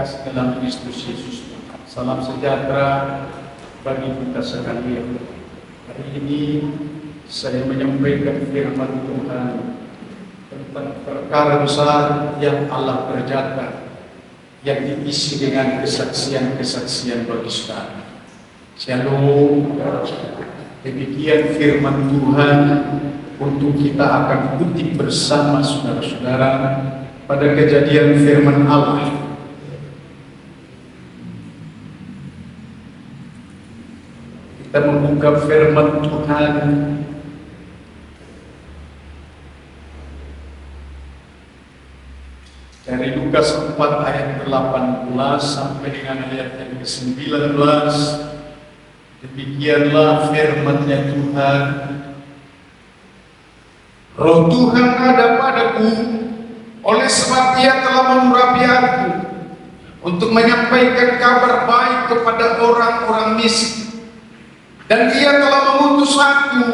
kasih dalam Kristus Yesus Tuhan. Salam sejahtera bagi kita sekalian. Hari ini saya menyampaikan firman Tuhan tentang perkara besar yang Allah kerjakan, yang diisi dengan kesaksian-kesaksian bagi saudara. Shalom. Demikian firman Tuhan untuk kita akan kutip bersama saudara-saudara pada Kejadian firman Allah. Kita membuka firman Tuhan dari Lukas 4 ayat 18 sampai dengan ayat yang ke-19. Demikianlah firman-Nya Tuhan. Roh Tuhan ada padaku, oleh sebab Ia telah mengurapi aku untuk menyampaikan kabar baik kepada orang-orang miskin, dan Ia telah mengutus aku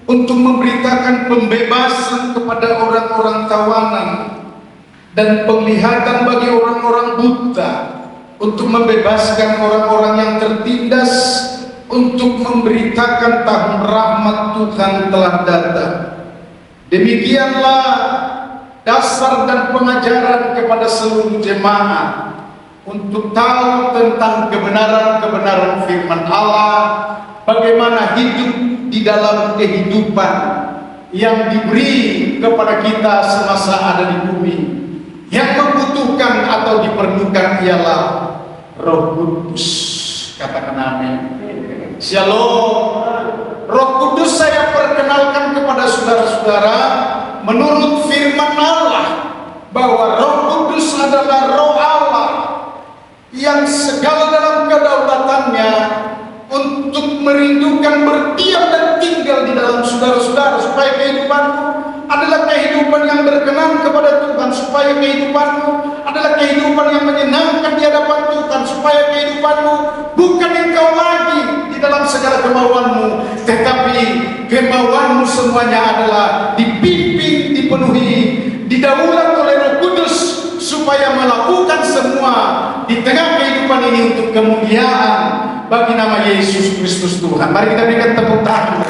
untuk memberitakan pembebasan kepada orang-orang tawanan dan penglihatan bagi orang-orang buta, untuk membebaskan orang-orang yang tertindas, untuk memberitakan tahun rahmat Tuhan telah datang. Demikianlah dasar dan pengajaran kepada seluruh jemaat untuk tahu tentang kebenaran-kebenaran firman Allah, bagaimana hidup di dalam kehidupan yang diberi kepada kita semasa ada di bumi. Yang membutuhkan atau diperlukan ialah Roh Kudus. Katakan amin. Shalom. Roh Kudus saya perkenalkan kepada saudara-saudara menurut firman Allah, bahwa Roh Kudus adalah Roh Allah yang segala dalam kedaulatannya untuk merindukan berdiam dan tinggal di dalam saudara-saudara, supaya kehidupanmu adalah kehidupan yang berkenan kepada Tuhan, supaya kehidupanmu adalah kehidupan yang menyenangkan di hadapan Tuhan, supaya kehidupanmu bukan engkau lagi di dalam segala kemauanmu, tetapi kemauanmu semuanya adalah dipimpin, dipenuhi, didaulat oleh Roh Kudus, supaya melakukan semua di tengah kehidupan ini untuk kemuliaan bagi nama Yesus Kristus Tuhan. Mari kita berikan tepuk tangan.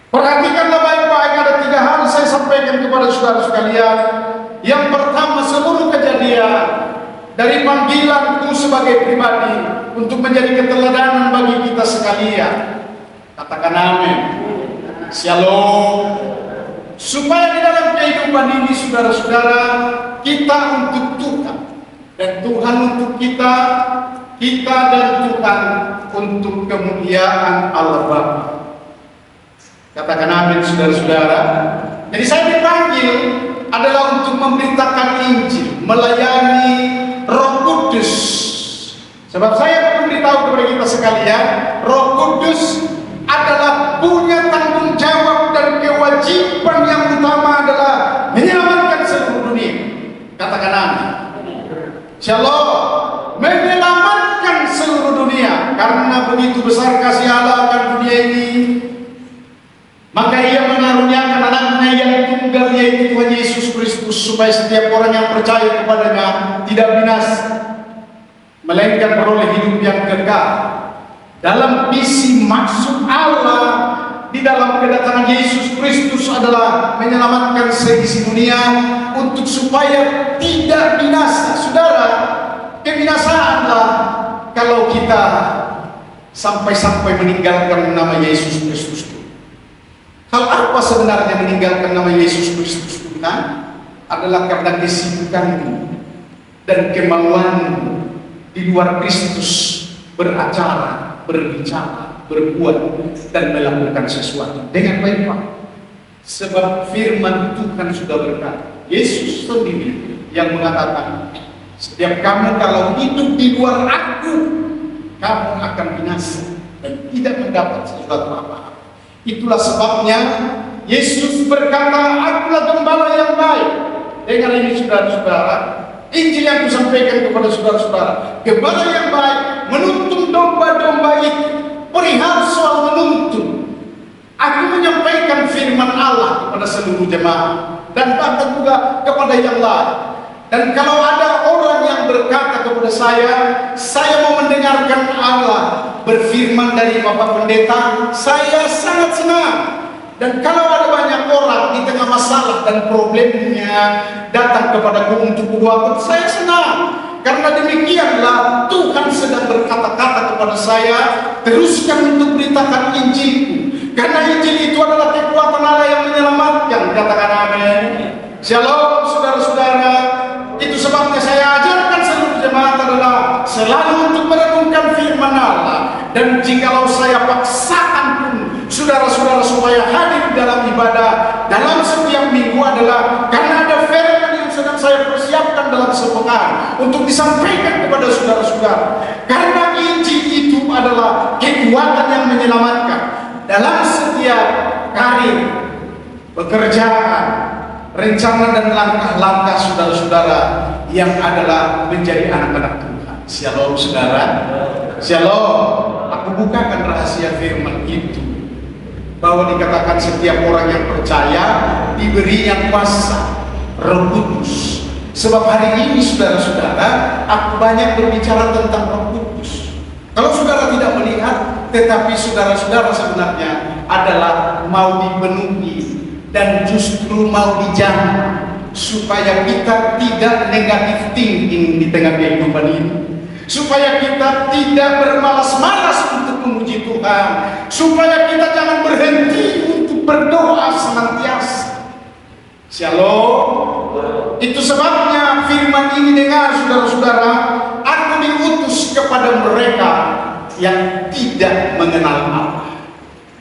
Perhatikanlah baik-baik, ada 3 hal saya sampaikan kepada saudara sekalian. Yang pertama, seluruh kejadian dari panggilanku sebagai pribadi untuk menjadi keteladanan bagi kita sekalian. Katakan amin. Shalom. Supaya di dalam kehidupan ini saudara-saudara, kita untuk Tuhan dan Tuhan untuk kita, kita dan Tuhan untuk kemuliaan Allah Bapa. Katakan amin saudara-saudara. Jadi saya dipanggil adalah untuk memberitakan Injil, melayani Roh Kudus. Sebab saya perlu beritahu kepada kita sekalian, Roh Kudus adalah punya tanggung jawab dan kewajiban yang utama adalah menyelamatkan seluruh dunia. Katakan amin. Shalom. Menyelamatkan seluruh dunia, karena begitu besar kasih Allah akan dunia ini, maka Ia mengaruniakan anaknya yang tunggal, yaitu Tuhan Yesus Kristus, supaya setiap orang yang percaya kepadanya tidak binasa, melainkan beroleh hidup yang kekal. Dalam visi maksud Allah di dalam kedatangan Yesus Kristus adalah menyelamatkan seisi dunia untuk supaya tidak binasa. Saudara, kebinasaanlah kalau kita sampai-sampai meninggalkan nama Yesus Kristus. Hal apa sebenarnya meninggalkan nama Yesus Kristus Tuhan? Adalah karena kesibukanmu dan kemauanmu di luar Kristus beracara, berbicara, berbuat, dan melakukan sesuatu dengan baik-baik. Sebab firman Tuhan sudah berkata, Yesus sendiri yang mengatakan, setiap kamu kalau hidup di luar aku, kamu akan binasa dan tidak mendapat sesuatu apa-apa. Itulah sebabnya Yesus berkata, akulah gembala yang baik. Dengar ini saudara-saudara, Injil yang kusampaikan kepada saudara-saudara. Gembala yang baik menuntun domba-domba itu. Perihal soal menuntun, aku menyampaikan firman Allah kepada seluruh jemaat. dan bahkan juga kepada yang lain. Dan kalau ada orang yang berkata kepada saya mau mendengarkan Allah berfirman dari Bapak Pendeta, saya sangat senang. Dan kalau ada banyak orang di tengah masalah dan problemnya datang kepadaku untuk berdoa, saya senang. Karena demikianlah Tuhan sedang berkata-kata kepada saya, teruskan untuk beritakan Injilku. Karena Injil itu adalah kekuatan Allah yang menyelamatkan. Katakan amin. Shalom saudara-saudara. Itu sebabnya saya ajarkan seluruh jemaat adalah selalu untuk merenungkan firman Allah. Dan jikalau saya paksakan pun saudara-saudara supaya hadir dalam ibadah dalam setiap minggu adalah karena ada firman yang sedang saya persiapkan dalam sepekan untuk disampaikan kepada saudara-saudara. Karena Injil itu adalah kekuatan yang menyelamatkan dalam setiap karir, pekerjaan, rencana dan langkah-langkah saudara-saudara yang adalah menjadi anak-anak Tuhan. Shalom saudara. Shalom. Aku bukakan rahasia firman itu, bahwa dikatakan setiap orang yang percaya diberinya kuasa Roh Kudus. Sebab hari ini saudara-saudara, aku banyak berbicara tentang Roh Kudus. Kalau saudara tidak melihat, tetapi saudara-saudara sebenarnya adalah mau dipenuhi dan justru mau dijaga supaya kita tidak negatif thinking di tengah kehidupan ini, supaya kita tidak bermalas-malas untuk memuji Tuhan, supaya kita jangan berhenti untuk berdoa senantiasa. Shalom. Itu sebabnya firman ini dengar saudara-saudara, aku diutus kepada mereka yang tidak mengenal Allah.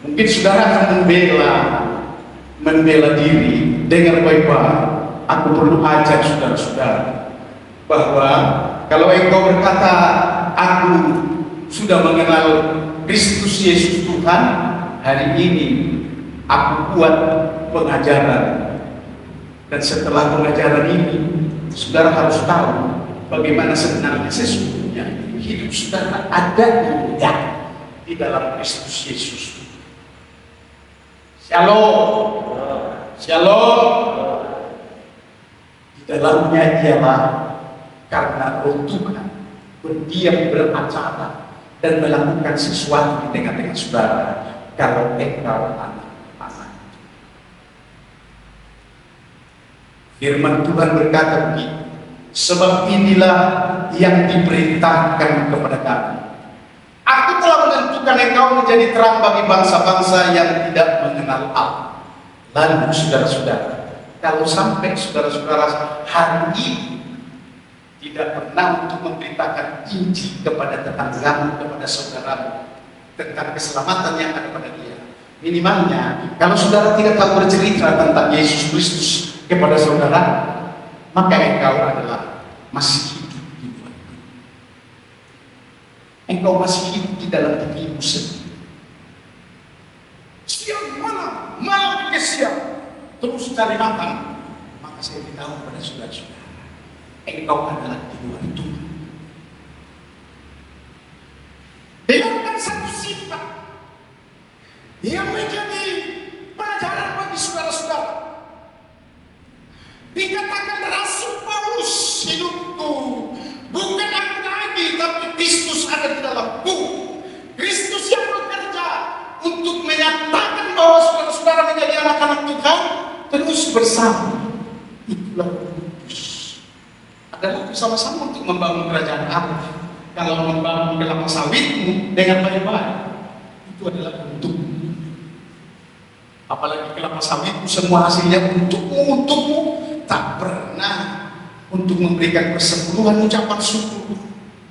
Mungkin saudara akan membela diri. Dengar baik-baik, aku perlu ajar saudara-saudara bahwa kalau engkau berkata aku sudah mengenal Kristus Yesus Tuhan, hari ini aku buat pengajaran. Dan setelah pengajaran ini, saudara harus tahu bagaimana sebenarnya sesungguhnya hidup saudara ada tidak di dalam Kristus Yesus. Shalom. Shalom. Di dalamnya ialah karena Roh Tuhan berdiam beracara dan melakukan sesuatu di tengah-tengah saudara kalau engkau anak-anak. Firman Tuhan berkata begini, sebab inilah yang diperintahkan kepada kami. Aku telah menentukan engkau menjadi terang bagi bangsa-bangsa yang tidak mengenal Allah. Lalu saudara-saudara, kalau sampai saudara-saudara hari ini tidak pernah untuk memberitakan Injil kepada tetanggamu, kepada saudaramu tentang keselamatan yang ada pada dia, minimalnya kalau saudara tidak tahu bercerita tentang Yesus Kristus kepada saudara, maka engkau adalah masih hidup di luar. Engkau masih hidup di dalam dirimu sendiri. Siang malam ke siang terus cari makan, maka saya beritahu pada saudara-saudara, engkau adalah di luar Tuhan. Dengarkan satu sifat yang menjadi pelajaran bagi saudara-saudara. Dikatakan Rasul Paulus, hidupku bukan aku lagi, tapi Kristus ada di dalamku. Kristus yang bekerja untuk menyatakan bahwa saudara-saudara menjadi anak-anak Tuhan terus bersama. Itulah Kudus. Adalah bersama-sama untuk membangun kerajaan Allah. Kalau membangun kelapa sawitmu dengan baik-baik, itu adalah untukmu. Apalagi kelapa sawitmu semua hasilnya untukmu, tak pernah untuk memberikan persepuluhan ucapan syukur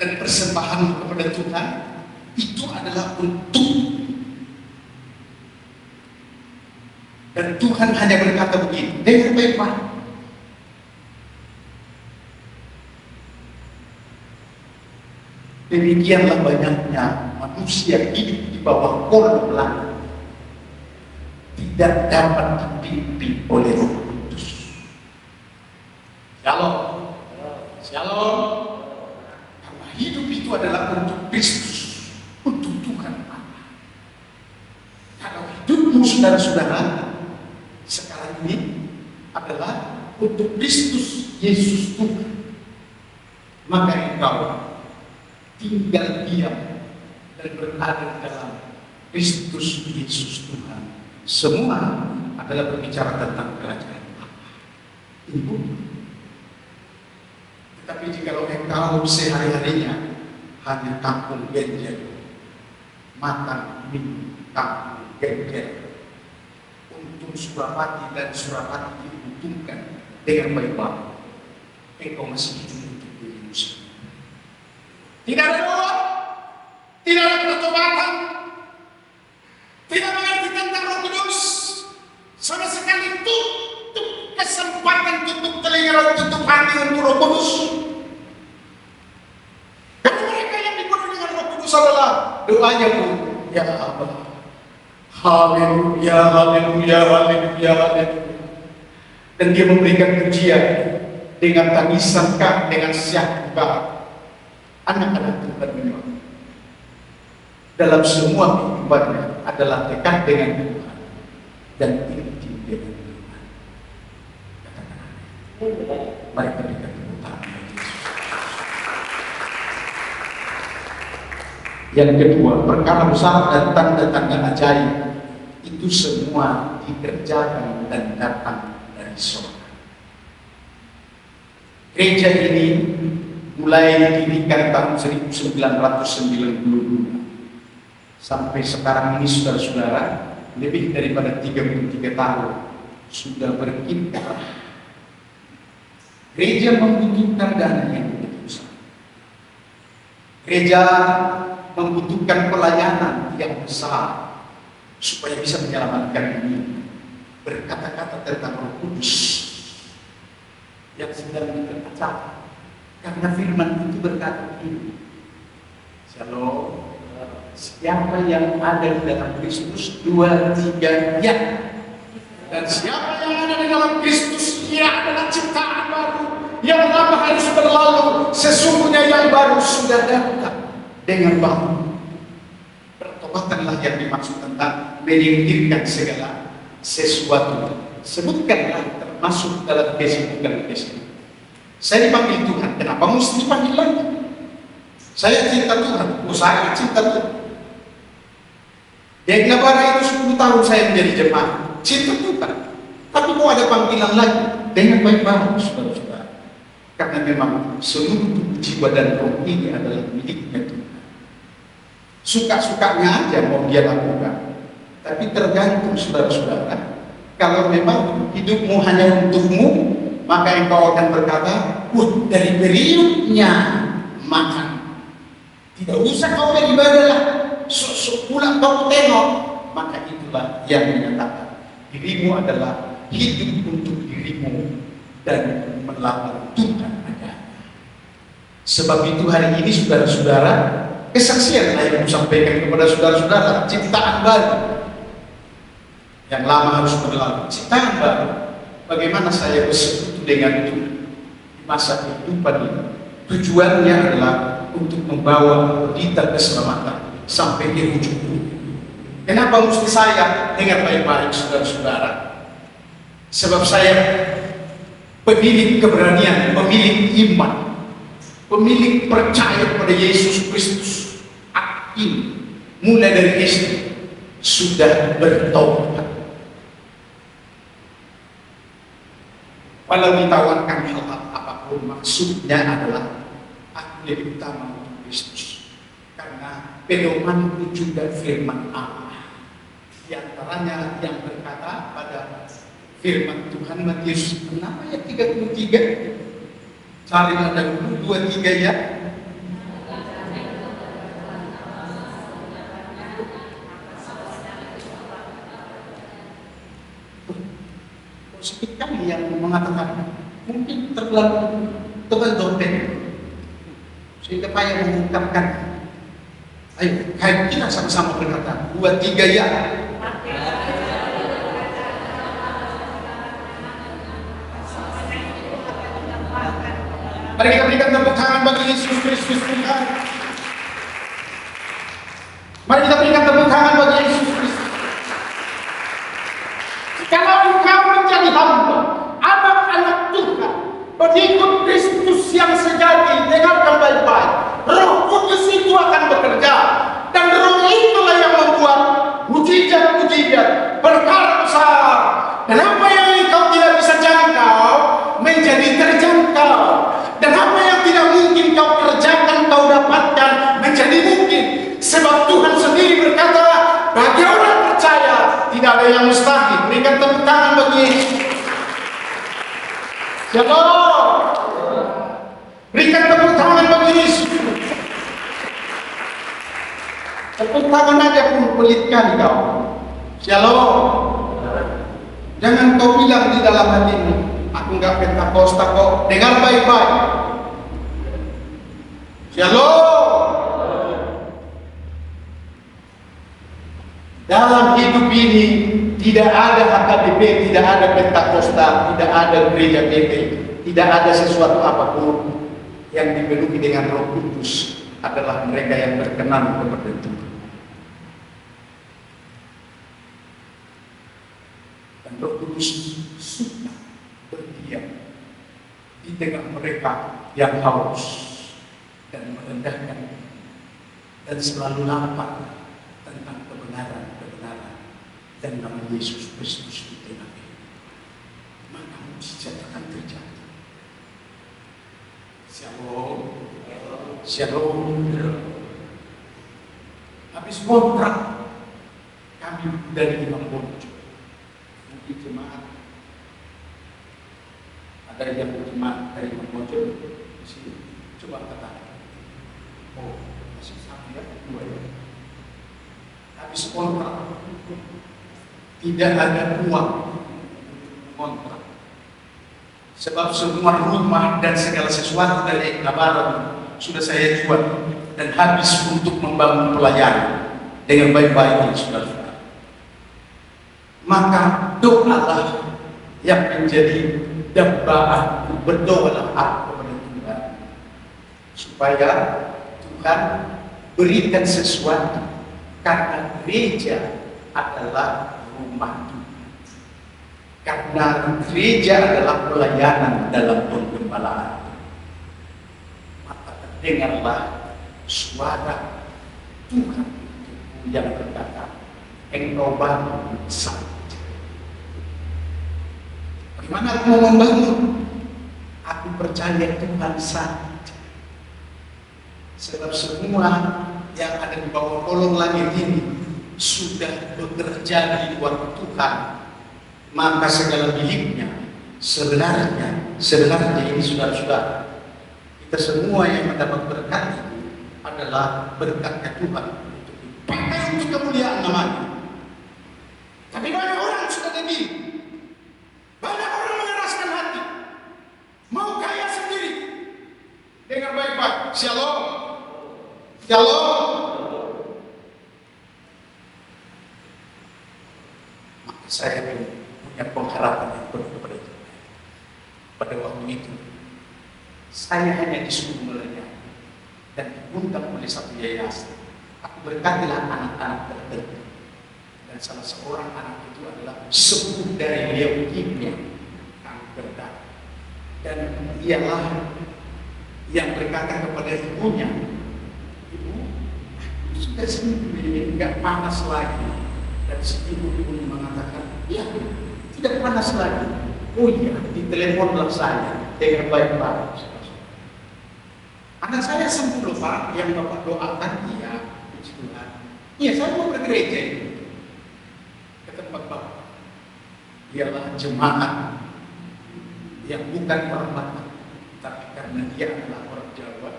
dan persembahan kepada Tuhan, itu adalah untuk. Dan Tuhan hanya berkata begini, dengar baik-baik, demikianlah banyaknya manusia hidup di bawah kolom langit, tidak dapat dipimpin oleh Roh Kudus. Shalom. Shalom. Karena hidup itu adalah untuk Kristus, untuk Tuhan Allah. Kalau hidupmu saudara-saudara sekarang ini adalah untuk Kristus Yesus Tuhan, maka engkau tinggal diam dan berada dalam Kristus Yesus Tuhan. Semua adalah berbicara tentang kerajaan Allah. Ibu. Tetapi jikalau engkau sehari-harinya hanya kampung genjer, makan minum kampung genjer, untung Surapati dan Surapati diuntungkan dengan baik-baik, engkau masih hidup untuk dirimu sendiri. Tidak ada doa, tidak ada pertobatan, tidak mengerti tentang Roh Kudus, sama sekali tutup kesempatan, tutup telinga, tutup hati untuk Roh Kudus. Karena mereka yang dipenuhi dengan Roh Kudus adalah doanya pun, ya Allah, haleluya, haleluya, haleluya, haleluya. Dan dia memberikan pujian dengan tangisan kah, dengan syahdu. Anak-anak Tuhan memang dalam semua kehidupannya adalah dekat dengan Tuhan dan intim dengan Tuhan. Katakan amin. Mari kita berikan tepuk tangan bagi Yesus. Yang kedua, perkara besar dan tanda-tanda ajaib itu semua dikerjakan dan datang dari surga. Gereja ini mulai didirikan tahun 1992 sampai sekarang ini, saudara-saudara, lebih daripada 33 tahun sudah berkiprah. Gereja membutuhkan dana yang begitu besar. Gereja membutuhkan pelayanan yang besar supaya bisa menyelamatkan dunia. Berkata-kata tentang Roh Kudus yang sedang diterpecah. Karena firman itu berkata ini, Shalom, siapa yang ada di dalam Kristus, 2, 3, ya. Dan siapa yang ada di dalam Kristus, ia adalah ciptaan baru. Yang lama harus berlalu, sesungguhnya yang baru sudah datang dengan baru. Bertobatanlah yang dimaksud tentang menyingkirkan segala sesuatu. Sebutkanlah termasuk dalam kesibukan-kesibukan. Saya dipanggil Tuhan, kenapa mesti dipanggil lagi? Saya cinta Tuhan, saya cinta Tuhan. Yang Nabara itu 10 tahun saya menjadi jemaat, cinta Tuhan. Tapi mau ada panggilan lagi dengan baik-baik, saudara-saudara. Karena memang seluruh tubuh, jiwa dan roh ini adalah miliknya Tuhan. Suka-sukanya aja mau dia lakukan. Tapi tergantung, saudara-saudara. Kalau memang hidupmu hanya untukmu, maka engkau akan berkata, dari periuknya makan. Tidak usah kau beribadah lah, pulang kau tengok. Maka itulah yang menyatakan dirimu adalah hidup untuk dirimu dan melawan Tuhan adanya. Sebab itu hari ini, saudara-saudara, kesaksian yang aku sampaikan kepada saudara-saudara, ciptaan baru yang lama harus berlalu, ciptaan baru. Bagaimana saya bersekutu dengan Tuhan di masa kehidupan ini? Tujuannya adalah untuk membawa berita keselamatan sampai di ujung dunia. Kenapa mesti saya? Dengar baik-baik, saudara-saudara. Sebab saya pemilik keberanian, pemilik iman, pemilik percaya pada Yesus Kristus. Ini mulai dari SD sudah bertobat. Walau ditawarkan hal-hal apapun, maksudnya adalah aku lebih utama untuk Kristus. Karena pedomanku juga firman Allah. Di antaranya yang berkata pada firman Tuhan Matius 6 ayat 33. Carilah dahulu 2, 3 ya. Sedikit kami yang mengatakan mungkin terlalu tebal dompet sehingga payah mengungkapkan. Ayo, kita sama-sama berkata 2, 3 ya. Mari kita berikan tepuk tangan bagi Yesus Kristus Tuhan. Mari kita berikan tepuk tangan bagi Yesus Kristus. Kalau engkau menjadi hamba, yang mustahil. Berikan tepuk tangan bagi Shalom. Berikan tepuk tangan bagi Yesus. Tepuk tangan aja pun pelit kali kau. Shalom. Jangan kau bilang di dalam hatimu, aku enggak Pentakosta kok. Dengar baik-baik. Shalom. Dalam hidup ini tidak ada HKBP, tidak ada Pentakosta, tidak ada gereja BP, tidak ada sesuatu apapun yang dipenuhi dengan Roh Kudus adalah mereka yang berkenan kepada Tuhan. Dan Roh Kudus suka berdiam di tengah mereka yang haus dan merendahkan dan selalu lapar tentang kebenaran dan nama Yesus Kristus di tengah ini. Maka mujizat akan terjadi. Shalom. Shalom. Habis kontrak kami dari Imam Bonjo, mungkin jemaat ada yang jemaat dari Imam Bonjo di sini. Coba katakan. Oh, masih satu ya, dua ya. Habis kontrak tidak ada uang kontrak, sebab semua rumah dan segala sesuatu dari kabaran sudah saya jual dan habis untuk membangun pelayanan dengan baik-baik, saudara-saudara. Maka doalah yang menjadi dambaan, berdoalah aku kepada Tuhan supaya Tuhan berikan sesuatu, karena gereja adalah rumah Tuhan. Karena gereja adalah pelayanan dalam pengembalaan. Maka dengarlah suara Tuhan yang berkata, engkau bangun saja. Bagaimana aku mau membangun? Aku percaya Tuhan saja. Sebab semua yang ada di bawah kolong langit ini sudah bekerja di luar Tuhan, maka segala miliknya sebenarnya ini saudara-saudara, kita semua yang mendapat berkat itu adalah berkatnya Tuhan pakai untuk kemuliaan namanya. Tapi banyak orang sudah demi, banyak orang mengeraskan hati, mau kaya sendiri. Dengar baik-baik. Shalom. Shalom. Saya punya pengharapan yang penuh kepada Tuhan. Pada waktu itu, saya hanya disuruh melayani dan diundang oleh satu yayasan. Aku berkatilah anak-anak tertentu, dan salah seorang anak itu adalah sepupu dari leukemia, kanker darah. Dan ialah yang berkata kepada ibunya, ibu, sudah seminggu ini nggak panas lagi. Dan si ibu mengatakan, iya, tidak panas lagi. Oh iya, diteleponlah saya dengan baik-baik. Anak saya sembuh loh Pak, yang Bapak doakan. Iya, puji Tuhan. Iya, saya mau bergereja ini ke tempat Bapak. Dialah jemaat yang bukan orang Batak, tapi karena dia adalah orang Jawa,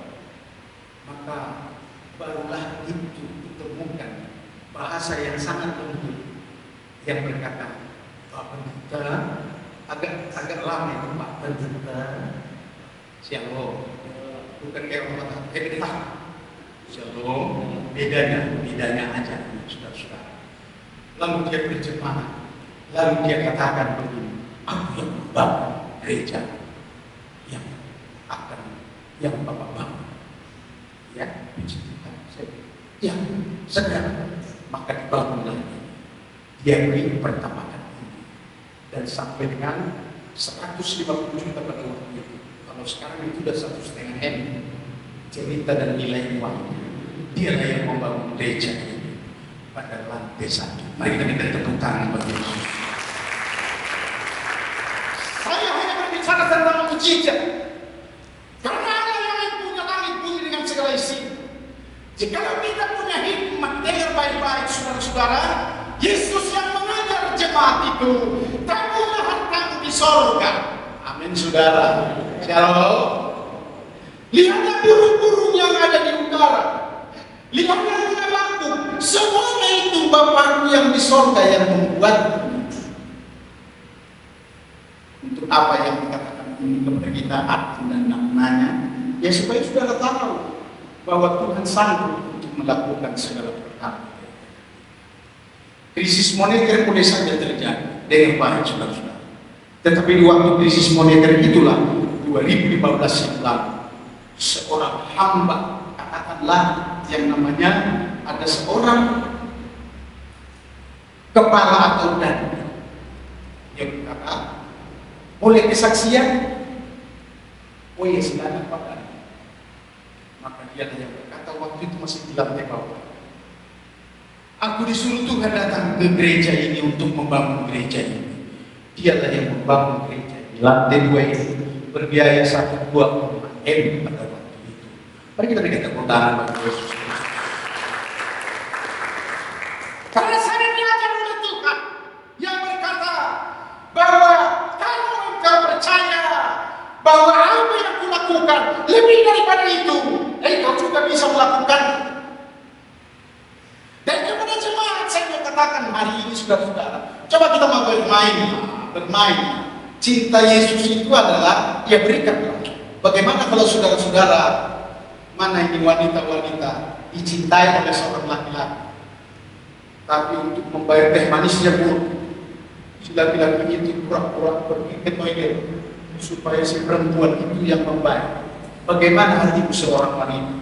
maka barulah itu ditemukan bahasa yang sangat lembut yang berkata, Pak Pendeta, agak lama itu Pak Pendeta. Shalom. Bukan kayak orang Batak, Pendeta. Shalom. Bedanya aja, saudara-saudara. Lalu dia berjemaah, lalu dia katakan begini, aku yang membangun gereja yang Bapak bangun. Ya, puji Tuhan. Ya, segera maka dibangunlah dia beri pertambahan ini, dan sampai dengan 150 juta pada waktu itu. Kalau sekarang itu sudah 1,5 M. Cerita dan nilai uang, dialah yang membangun gereja ini pada lantai 1. Mari kita minta tepuk tangan bagi Yesus. Saya hanya berbicara tentang mujizat, karena ada yang punya langit bumi dengan segala isi. Jika kita punya hikmat, dengar baik-baik saudara-saudara, Yesus yang mengajar jemaat itu, tabunglah hartamu di sorga. Amin saudara. Shalom. Lihatlah burung-burung yang ada di udara. Lihatlah bunga-bunga. Semuanya itu Bapakku yang di sorga yang membuat. Untuk apa yang dikatakan ini kepada kita arti dan maknanya? Ya supaya saudara tahu bahwa Tuhan sanggup untuk melakukan segala perkara. Krisis moneter boleh saja terjadi dengan baik saudara-saudara. Tetapi di waktu krisis moneter itulah 2015 yang lalu, seorang hamba, katakanlah yang namanya ada seorang kepala atau dan yang berkata, boleh kesaksian? Oh iya silakan Pak. Maka dia yang berkata waktu itu masih di lantai bawah. Aku disuruh Tuhan datang ke gereja ini untuk membangun gereja ini. Dialah yang membangun gereja ini. Lantai 2 ini berbiaya 1,2 M pada waktu itu. Mari kita berikan tepuk tangan bagi Yesus. Karena saya diajar oleh Tuhan yang berkata bahwa kalau engkau percaya bahwa apa yang kulakukan lebih daripada itu, engkau juga bisa melakukan. Dan kepada jemaat saya mau katakan hari ini saudara-saudara, coba kita mau bermain. Cinta Yesus itu adalah ya berikanlah. Bagaimana kalau saudara-saudara, mana ini wanita-wanita dicintai oleh seorang laki-laki, tapi untuk membayar teh manisnya pun si laki-laki itu pura-pura pergi ke toilet supaya si perempuan itu yang membayar. Bagaimana hatimu seorang wanita?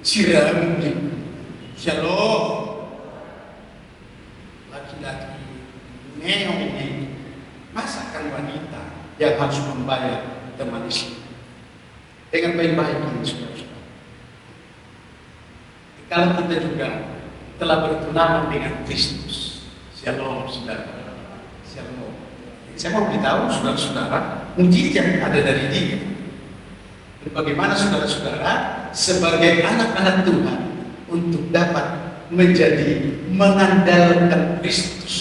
Siram, shalom. Laki-laki neong ini, masakan wanita yang harus membayar teman istri dengan baik-baik ini saudara-saudara. Kalau kita juga telah bertunangan dengan Kristus, shalom saudara, shalom. Saya mau beritahu saudara-saudara, mujizat ada dari Dia. Bagaimana saudara-saudara sebagai anak-anak Tuhan untuk dapat menjadi mengandalkan Kristus,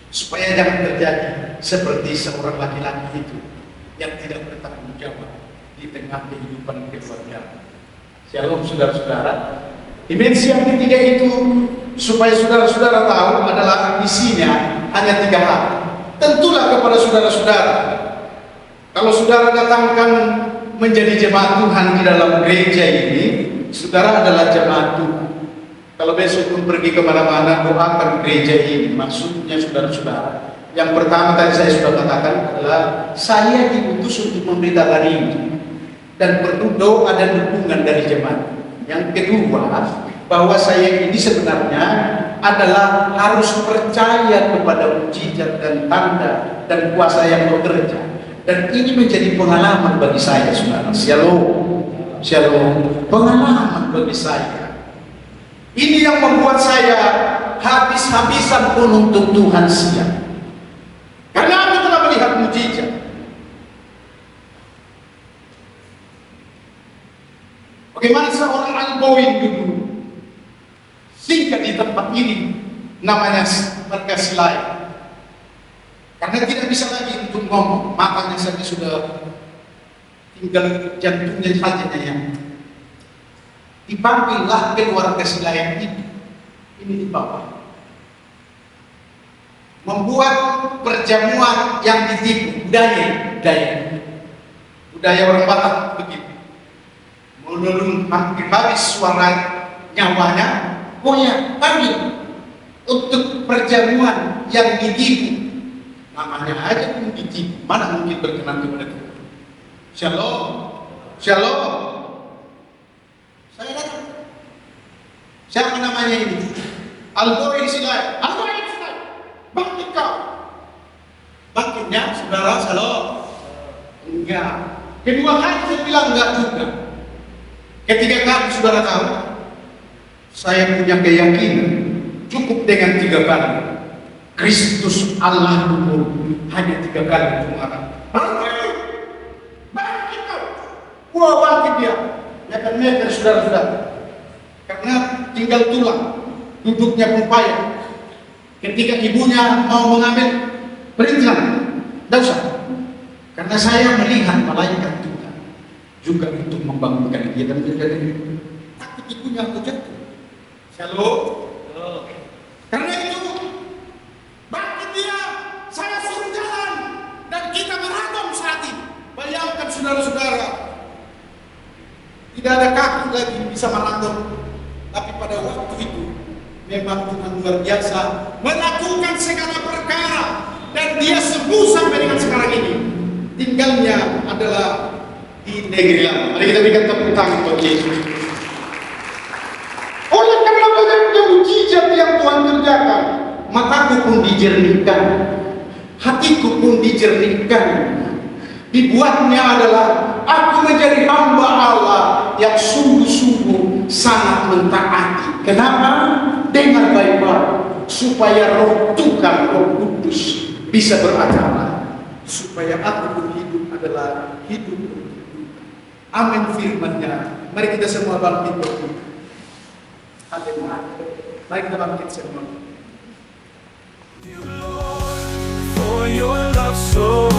supaya jangan terjadi seperti seorang laki-laki itu yang tidak bertanggung jawab di tengah kehidupan keluarga. Shalom saudara-saudara. Dimensi yang ketiga itu supaya saudara-saudara tahu adalah isinya hanya 3 hal. Tentulah kepada saudara-saudara, kalau saudara datangkan menjadi jemaat Tuhan di dalam gereja ini, saudara adalah jemaat Tuhan. Kalau besok pun pergi kemana-mana, doakan gereja ini. Maksudnya saudara-saudara, yang pertama tadi saya sudah katakan adalah saya diutus untuk memberitakan Injil dan perlu doa dan dukungan dari jemaat. Yang kedua, bahwa saya ini sebenarnya adalah harus percaya kepada mujizat dan tanda dan kuasa yang bekerja. Dan ini menjadi pengalaman bagi saya, saudara. Shalom, shalom. Pengalaman bagi saya. Ini yang membuat saya habis-habisan pun untuk Tuhan siap. Karena aku telah melihat mujizat. Bagaimana seorang alboin dulu singkat di tempat ini, namanya marga Silai. Karena tidak bisa lagi untuk ngomong, matanya saja sudah tinggal jantungnya saja yang dipanggillah keluarga Silai ini di bawah, membuat perjamuan yang ditipu budaya orang Batak begitu, menurun hampir habis suara nyawanya, pokoknya panggil untuk perjamuan yang ditipu. Namanya aja pun ditipu, mana mungkin berkenan kepada Tuhan. Shalom, shalom. Saya datang. Siapa namanya ini? Alboin Silai. Alboin Silai. Bangkit kau. Bangkitnya saudara, shalom. Enggak. Kedua kali saya bilang enggak juga. Ketiga kali saudara tahu, saya punya keyakinan cukup dengan 3 kali. Kristus Allah itu hanya 3 kali pengarang. Bangkit kau. Wah, bangkit dia. Dia akan meter saudara-saudara. Karena tinggal tulang. duduknya pun payah. Ketika ibunya mau mengambil, berhentilah, tidak usah. Karena saya melihat malaikat Tuhan juga untuk membangunkan dia dan menjadi takut ibunya untuk jatuh. Shalom. Karena itu, bangkit dia, saya suruh jalan, dan kita meragam saat ini. Bayangkan saudara-saudara, tidak ada kaki lagi bisa merangkul, tapi pada waktu itu memang Tuhan luar biasa melakukan segala perkara dan dia sembuh sampai dengan sekarang ini. Tinggalnya adalah di negeri lama. Mari kita berikan tepuk tangan untuk Yesus. Oleh karena banyaknya mujizat yang Tuhan kerjakan, mataku pun dijernihkan, hatiku pun dijernihkan. Dibuatnya adalah aku menjadi hamba Allah yang sungguh-sungguh sangat mentaati. Kenapa? Dengar baik-baik, supaya Roh Tuhan, Roh Kudus bisa beracara, supaya aku pun hidup adalah hidup untuk Tuhan. Amin firman-Nya. Mari kita semua bangkit berdoa. Haleluya. Mari kita bangkit semua. For your love so